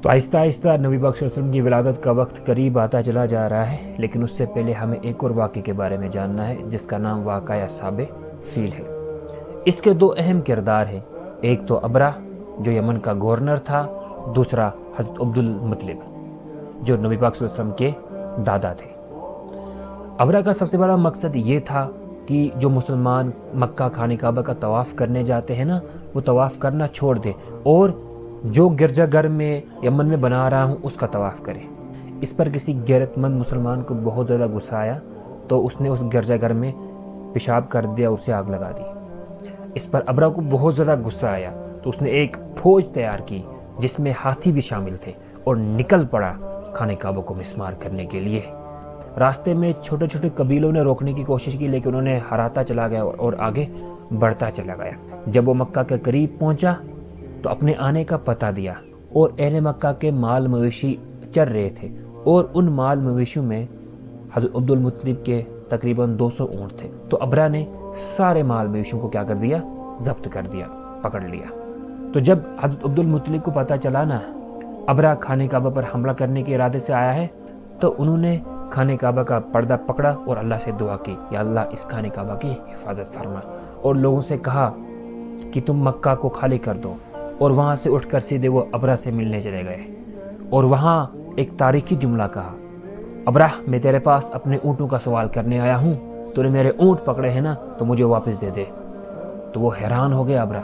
تو آہستہ آہستہ نبی پاک صلی اللہ علیہ وسلم کی ولادت کا وقت قریب آتا چلا جا رہا ہے، لیکن اس سے پہلے ہمیں ایک اور واقعے کے بارے میں جاننا ہے جس کا نام واقعہ اصحاب فیل ہے۔ اس کے دو اہم کردار ہیں، ایک تو ابرہ جو یمن کا گورنر تھا، دوسرا حضرت عبد المطلب جو نبی پاک صلی اللہ علیہ وسلم کے دادا تھے۔ ابرہ کا سب سے بڑا مقصد یہ تھا کہ جو مسلمان مکہ خانہ کعبہ کا طواف کرنے جاتے ہیں نا، وہ طواف کرنا چھوڑ دیں اور جو گرجا گھر میں یمن میں بنا رہا ہوں اس کا طواف کریں۔ اس پر کسی غیرت مند مسلمان کو بہت زیادہ غصہ آیا تو اس نے اس گرجا گھر میں پیشاب کر دیا، اسے آگ لگا دی۔ اس پر ابرہ کو بہت زیادہ غصہ آیا تو اس نے ایک فوج تیار کی جس میں ہاتھی بھی شامل تھے اور نکل پڑا خانہ کعبہ کو مسمار کرنے کے لیے۔ راستے میں چھوٹے چھوٹے قبیلوں نے روکنے کی کوشش کی، لیکن انہیں ہراتا چلا گیا اور آگے بڑھتا چلا گیا۔ جب وہ مکہ کے قریب پہنچا تو اپنے آنے کا پتہ دیا اور اہل مکہ کے مال مویشی چر رہے تھے، اور ان مال مویشیوں میں حضرت عبد المطلب کے تقریباً 200 اونٹ تھے۔ تو ابرہ نے سارے مال مویشیوں کو کیا کر دیا؟ ضبط کر دیا، پکڑ لیا۔ تو جب حضرت عبد المطلب کو پتہ چلا نا ابرہ خانہ کعبہ پر حملہ کرنے کے ارادے سے آیا ہے، تو انہوں نے خانہ کعبہ کا پردہ پکڑا اور اللہ سے دعا کی، یا اللہ اس خانہ کعبہ کی حفاظت فرما، اور لوگوں سے کہا کہ تم مکہ کو خالی کر دو، اور وہاں سے اٹھ کر سیدھے وہ ابرہ سے ملنے چلے گئے اور وہاں ایک تاریخی جملہ کہا، ابرہ میں تیرے پاس اپنے اونٹوں کا سوال کرنے آیا ہوں، تو نے میرے اونٹ پکڑے ہیں نا تو مجھے واپس دے دے۔ تو وہ حیران ہو گیا ابرہ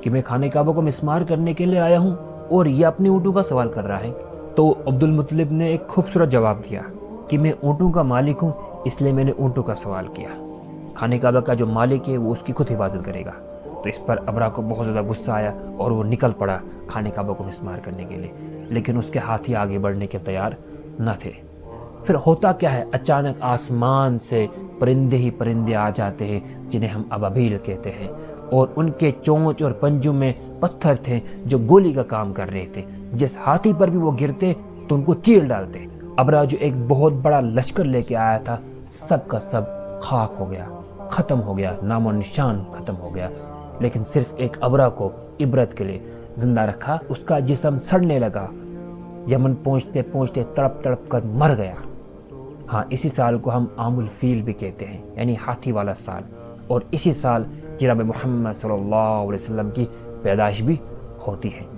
کہ میں خانہ کعبہ کو مسمار کرنے کے لیے آیا ہوں اور یہ اپنے اونٹوں کا سوال کر رہا ہے۔ تو عبد المطلب نے ایک خوبصورت جواب دیا کہ میں اونٹوں کا مالک ہوں، اس لیے میں نے اونٹوں کا سوال کیا، خانہ کعبہ کا جو مالک ہے وہ اس کی خود حفاظت کرے گا۔ تو اس پر ابرہ کو بہت زیادہ غصہ آیا اور وہ نکل پڑا خانہ کعبہ کو مسمار کرنے کے لیے، لیکن اس کے ہاتھی آگے بڑھنے کے تیار نہ تھے۔ پھر ہوتا کیا ہے، اچانک آسمان سے پرندے ہی پرندے آ جاتے ہیں جنہیں ہم ابابیل کہتے ہیں، اور ان کے چونچ اور پنجوں میں پتھر تھے جو گولی کا کام کر رہے تھے، جس ہاتھی پر بھی وہ گرتے تو ان کو چیر ڈالتے۔ ابرہ جو ایک بہت بڑا لشکر لے کے آیا تھا، سب کا سب خاک ہو گیا، ختم ہو گیا، نام و نشان ختم ہو گیا، لیکن صرف ایک ابرہ کو عبرت کے لیے زندہ رکھا۔ اس کا جسم سڑنے لگا، یمن پہنچتے پہنچتے تڑپ تڑپ کر مر گیا۔ ہاں، اسی سال کو ہم عام الفیل بھی کہتے ہیں، یعنی ہاتھی والا سال، اور اسی سال جناب محمد صلی اللہ علیہ وسلم کی پیدائش بھی ہوتی ہے۔